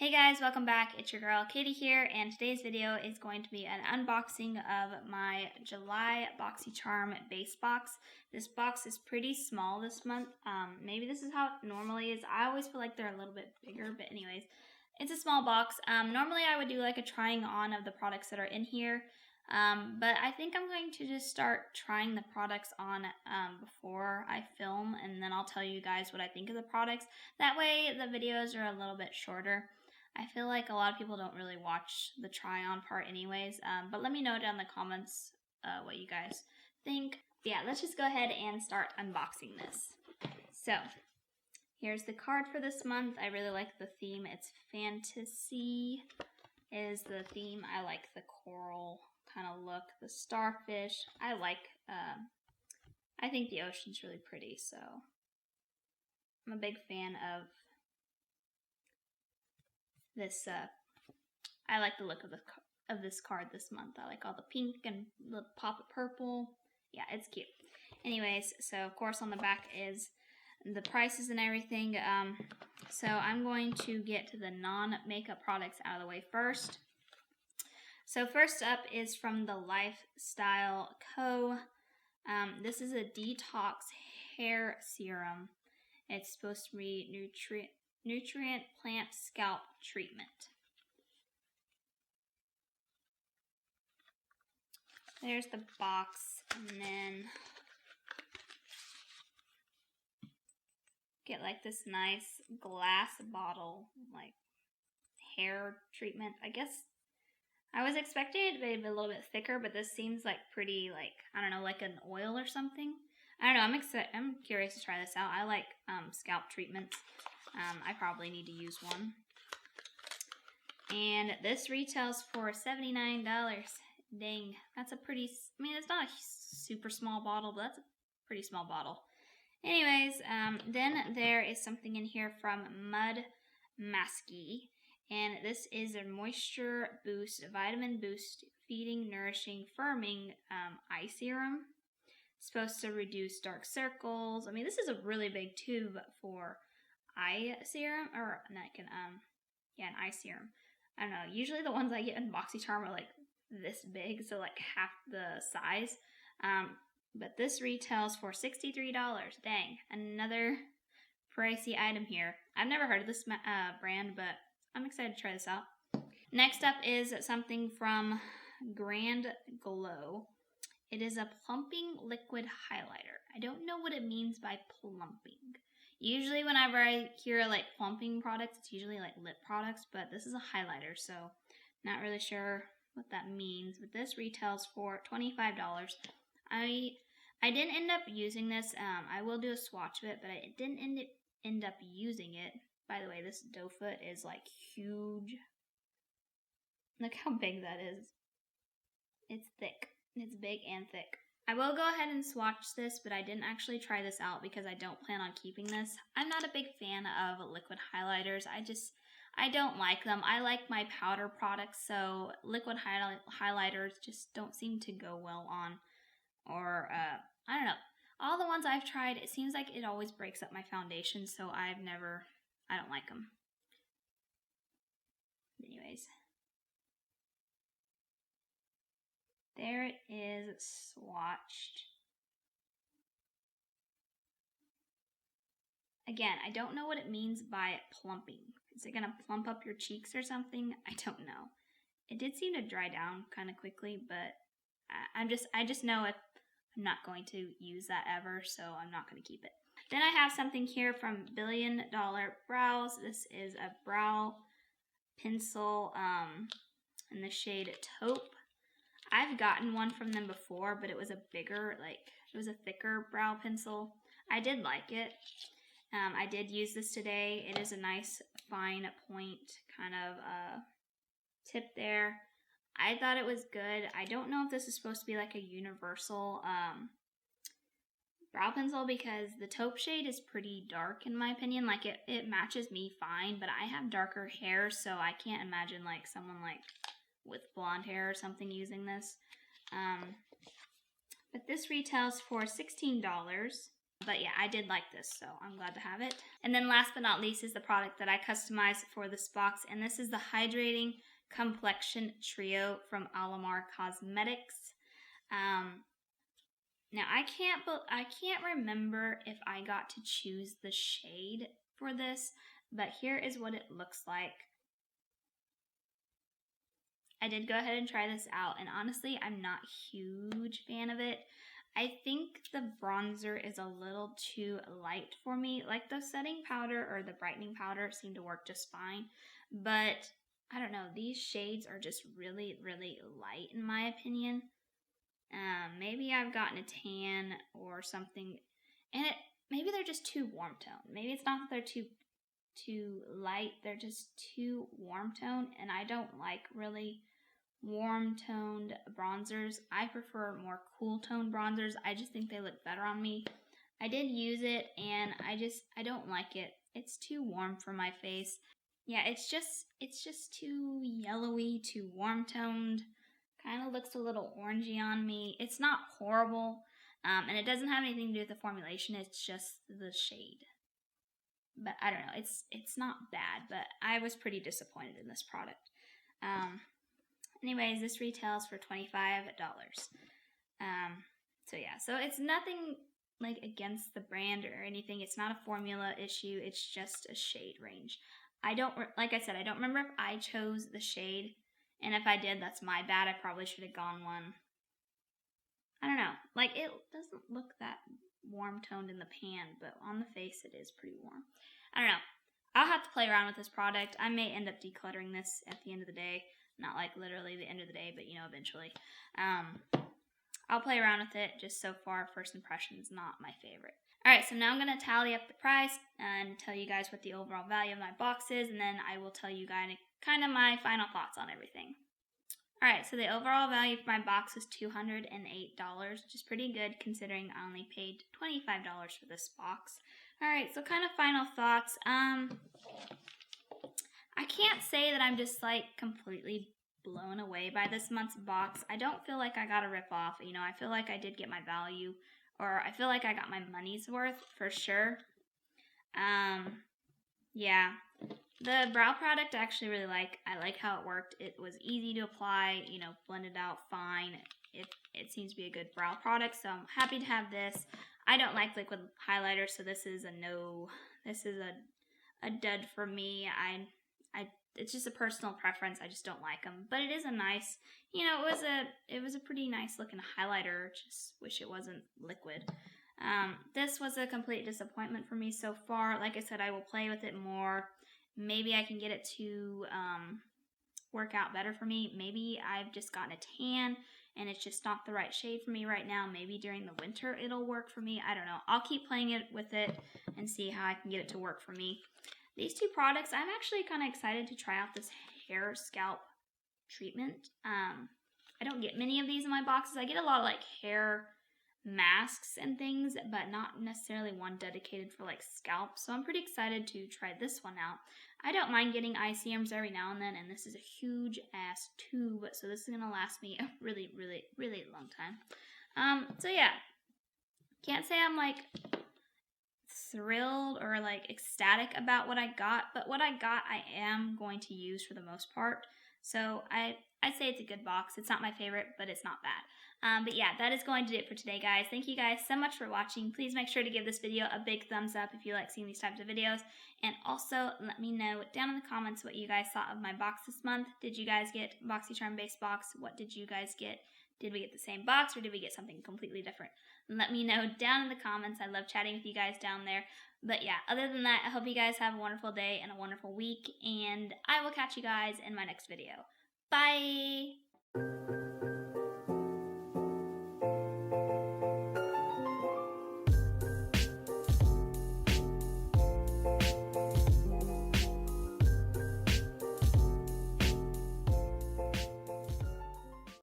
Hey guys, welcome back. It's your girl Katie here, and today's video is going to be an unboxing of my July Boxycharm base box. This box is pretty small this month. Maybe this is how it normally is. I always feel like they're a little bit bigger, but anyways, it's a small box. Normally I would do like a trying on of the products that are in here, but I think I'm going to just start trying the products on before I film, and then I'll tell you guys what I think of the products. That way the videos are a little bit shorter. I feel like a lot of people don't really watch the try-on part anyways, but let me know down in the comments what you guys think. Yeah, let's just go ahead and start unboxing this. So, here's the card for this month. I really like the theme. It's fantasy is the theme. I like the coral kind of look, the starfish. I think the ocean's really pretty, so I'm a big fan of this. I like the look of this card this month. I like all the pink and the pop of purple. Yeah, it's cute. Anyways, so of course on the back is the prices and everything. So I'm going to get to the non-makeup products out of the way first. So first up is from the Lifestyle Co. This is a detox hair serum. It's supposed to be nutrient plant scalp treatment. There's the box, and then get like this nice glass bottle, like hair treatment. I guess I was expecting it to be a little bit thicker, but this seems like pretty, like, I don't know, like an oil or something. I don't know, I'm curious to try this out. I like scalp treatments. I probably need to use one. And this retails for $79. Dang, that's a pretty, I mean, it's not a super small bottle, but that's a pretty small bottle. Anyways, then there is something in here from Mud Maskey. And this is a moisture boost, vitamin boost, feeding, nourishing, firming eye serum. It's supposed to reduce dark circles. I mean, this is a really big tube for eye serum, or like an eye serum. I don't know. Usually the ones I get in Boxycharm are like this big, so like half the size. But this retails for $63. Dang, another pricey item here. I've never heard of this brand, but I'm excited to try this out. Next up is something from Grand Glow. It is a plumping liquid highlighter. I don't know what it means by plumping. Usually whenever I hear like plumping products, it's usually like lip products, but this is a highlighter, so not really sure what that means. But this retails for $25. I didn't end up using this. I will do a swatch of it, but I didn't end up using it. By the way, this doe foot is like huge. Look how big that is. It's thick. It's big and thick. I will go ahead and swatch this, but I didn't actually try this out because I don't plan on keeping this. I'm not a big fan of liquid highlighters. I don't like them. I like my powder products, so liquid highlighters just don't seem to go well on, or I don't know. All the ones I've tried, it seems like it always breaks up my foundation, so I don't like them. Anyways. There it is, swatched. Again, I don't know what it means by plumping. Is it gonna plump up your cheeks or something? I don't know. It did seem to dry down kind of quickly, but I just know I'm not going to use that ever, so I'm not going to keep it. Then I have something here from $1 Billion Brows. This is a brow pencil in the shade Taupe. I've gotten one from them before, but it was a bigger, it was a thicker brow pencil. I did like it. I did use this today. It is a nice fine point kind of tip there. I thought it was good. I don't know if this is supposed to be like a universal brow pencil, because the taupe shade is pretty dark in my opinion. Like it matches me fine, but I have darker hair, so I can't imagine like someone like with blonde hair or something using this. But this retails for $16. But yeah, I did like this, so I'm glad to have it. And then last but not least is the product that I customized for this box, and this is the Hydrating Complexion Trio from Alamar Cosmetics. Now I can't remember if I got to choose the shade for this, but here is what it looks like. I did go ahead and try this out, and honestly, I'm not a huge fan of it. I think the bronzer is a little too light for me. Like the setting powder or the brightening powder seem to work just fine, but I don't know, these shades are just really, really light in my opinion. Maybe I've gotten a tan or something, and maybe they're just too warm tone. Maybe it's not that they're too light, they're just too warm tone, and I don't like really warm toned bronzers. I prefer more cool tone bronzers. I just think they look better on me. I did use it, and I don't like it. It's too warm for my face. Yeah, it's just too yellowy, too warm toned. Kind of looks a little orangey on me. It's not horrible, and it doesn't have anything to do with the formulation. It's just the shade. But I don't know. It's not bad, but I was pretty disappointed in this product. Anyways, this retails for $25. So yeah, so it's nothing like against the brand or anything. It's not a formula issue. It's just a shade range. Like I said, I don't remember if I chose the shade, and if I did, that's my bad. I probably should have gone one. I don't know. Like, it doesn't look that warm toned in the pan, but on the face it is pretty warm. I don't know. I'll have to play around with this product. I may end up decluttering this at the end of the day. Not like literally the end of the day, but you know, eventually. I'll play around with it. Just so far, first impressions, not my favorite. Alright, so now I'm going to tally up the price and tell you guys what the overall value of my box is, and then I will tell you guys kind of my final thoughts on everything. Alright, so the overall value for my box is $208, which is pretty good considering I only paid $25 for this box. Alright, so kind of final thoughts. I can't say that I'm just like completely blown away by this month's box. I don't feel like I got a rip off. You know, I feel like I did get my value, or I feel like I got my money's worth for sure. Yeah. The brow product I actually really like. I like how it worked. It was easy to apply, you know, blended out fine. It seems to be a good brow product, so I'm happy to have this. I don't like liquid highlighters, so this is a no. This is a dud for me. It's just a personal preference. I just don't like them, but it is a nice, you know, it was a pretty nice looking highlighter. Just wish it wasn't liquid. This was a complete disappointment for me so far. Like I said, I will play with it more. Maybe I can get it to work out better for me. Maybe I've just gotten a tan and it's just not the right shade for me right now. Maybe during the winter it'll work for me. I don't know. I'll keep playing with it and see how I can get it to work for me. These two products, I'm actually kind of excited to try out this hair scalp treatment. I don't get many of these in my boxes. I get a lot of like hair masks and things, but not necessarily one dedicated for like scalp. So I'm pretty excited to try this one out. I don't mind getting eye serums every now and then, and this is a huge ass tube, so this is gonna last me a really, really, really long time. So yeah, can't say I'm like thrilled or like ecstatic about what I got, but what I got I am going to use for the most part. So I'd say it's a good box. It's not my favorite, but it's not bad. But yeah, that is going to do it for today, guys. Thank you guys so much for watching. Please make sure to give this video a big thumbs up if you like seeing these types of videos. And also, let me know down in the comments what you guys thought of my box this month. Did you guys get Boxycharm base box? What did you guys get? Did we get the same box or did we get something completely different? Let me know down in the comments. I love chatting with you guys down there. But yeah, other than that, I hope you guys have a wonderful day and a wonderful week. And I will catch you guys in my next video. Bye!